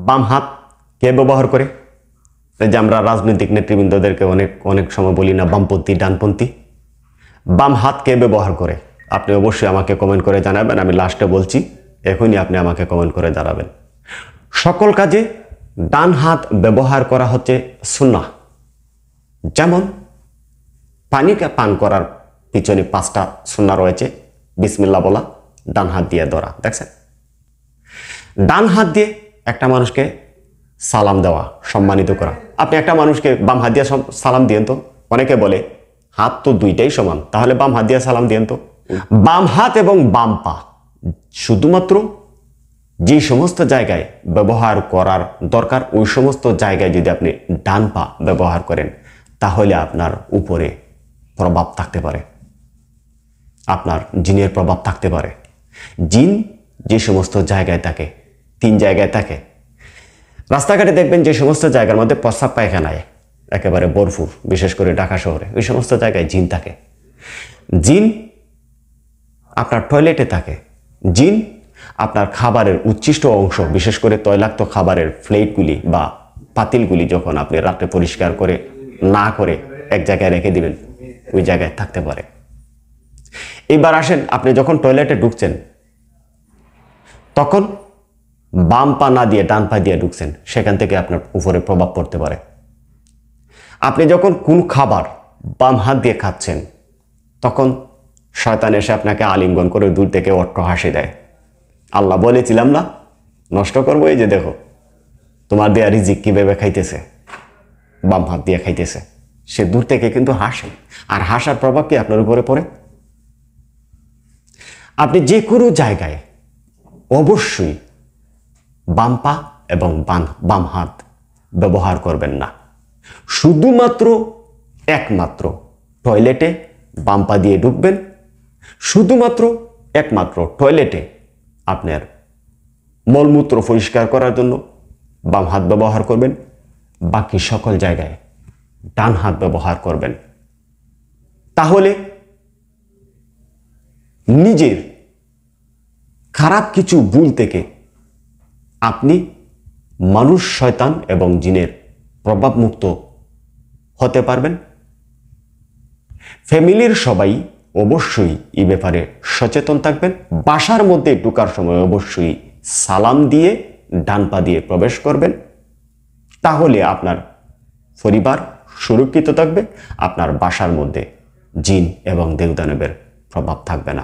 বাম হাত কে ব্যবহার করে? এই যে আমরা রাজনৈতিক নেতৃবৃন্দদেরকে অনেক অনেক সময় বলি না বামপন্থী ডানপন্থী। বাম হাত কে ব্যবহার করে? আপনি অবশ্যই আমাকে কমেন্ট করে জানাবেন। আমি লাস্টে বলছি, এখনই আপনি আমাকে কমেন্ট করে জানাবেন। সকল কাজে ডান হাত ব্যবহার করা হচ্ছে সুন্নাহ। যেমন পানিকে পান করার পিছনে 5টা সুন্নাহ রয়েছে। বিসমিল্লাহ বলা, ডান হাত দিয়ে ধরা, দেখছেন? ডান হাত দিয়ে একটা মানুষকে সালাম দেওয়া, সম্মানিত করা। আপনি একটা মানুষকে বাম হাত দিয়ে সালাম দিয়েন তো। অনেকে বলে হাত তো দুইটাই সমান, তাহলে বাম হাত দিয়ে সালাম দিয়েন তো। বাম হাত এবং বাম পা শুধুমাত্র যে সমস্ত জায়গায় ব্যবহার করার দরকার, ওই সমস্ত জায়গায় যদি আপনি ডান পা ব্যবহার করেন, তাহলে আপনার উপরে প্রভাব থাকতে পারে, আপনার জিনের প্রভাব থাকতে পারে। জিন যে সমস্ত জায়গায় থাকে, 3 জায়গায় থাকে। রাস্তাঘাটে দেখবেন যে সমস্ত জায়গার মধ্যে প্রস্রাব পায়খানায় একেবারে ভরপুর, বিশেষ করে ঢাকা শহরে, ওই সমস্ত জায়গায় জিন থাকে। জিন আপনার টয়লেটে থাকে। জিন আপনার খাবারের উচ্ছিষ্ট অংশ, বিশেষ করে তৈলাক্ত খাবারের প্লেটগুলি বা পাতিলগুলি যখন আপনি রাত্রে পরিষ্কার করে না করে এক জায়গায় রেখে দিবেন, ওই জায়গায় থাকতে পারে। এবার আসেন, আপনি যখন টয়লেটে ঢুকছেন তখন বাম পা না দিয়ে ডান পা দিয়ে ঢুকছেন, সেখান থেকে আপনার উপরে প্রভাব পড়তে পারে। আপনি যখন কোন খাবার বাম হাত দিয়ে খাচ্ছেন, তখন শয়তান এসে আপনাকে আলিঙ্গন করে দূর থেকে অট্ট হাসি দেয়। আল্লাহ বলেছিলাম না নষ্ট করবো, এই যে দেখো তোমার দেয়া রিজিক কিভাবে খাইতেছে, বাম হাত দিয়ে খাইতেছে। সে দূর থেকে কিন্তু হাসে, আর হাসার প্রভাব কি আপনার উপরে পড়ে? আপনি যে কোনো জায়গায় অবশ্যই বাম পা এবং বাম হাত ব্যবহার করবেন না। শুধুমাত্র একমাত্র টয়লেটে বাম পা দিয়ে ঢুকবেন, শুধুমাত্র একমাত্র টয়লেটে আপনার মলমূত্র পরিষ্কার করার জন্য বাম হাত ব্যবহার করবেন। বাকি সকল জায়গায় ডান হাত ব্যবহার করবেন। তাহলে নিজের খারাপ কিছু ভুল থেকে আপনি মানুষ, শয়তান এবং জিনের প্রভাবমুক্ত হতে পারবেন। ফ্যামিলির সবাই অবশ্যই এই ব্যাপারে সচেতন থাকবেন। বাসার মধ্যে ঢোকার সময় অবশ্যই সালাম দিয়ে ডান পা দিয়ে প্রবেশ করবেন। তাহলে আপনার পরিবার সুরক্ষিত থাকবে, আপনার বাসার মধ্যে জিন এবং দেবদানবের প্রভাব থাকবে না।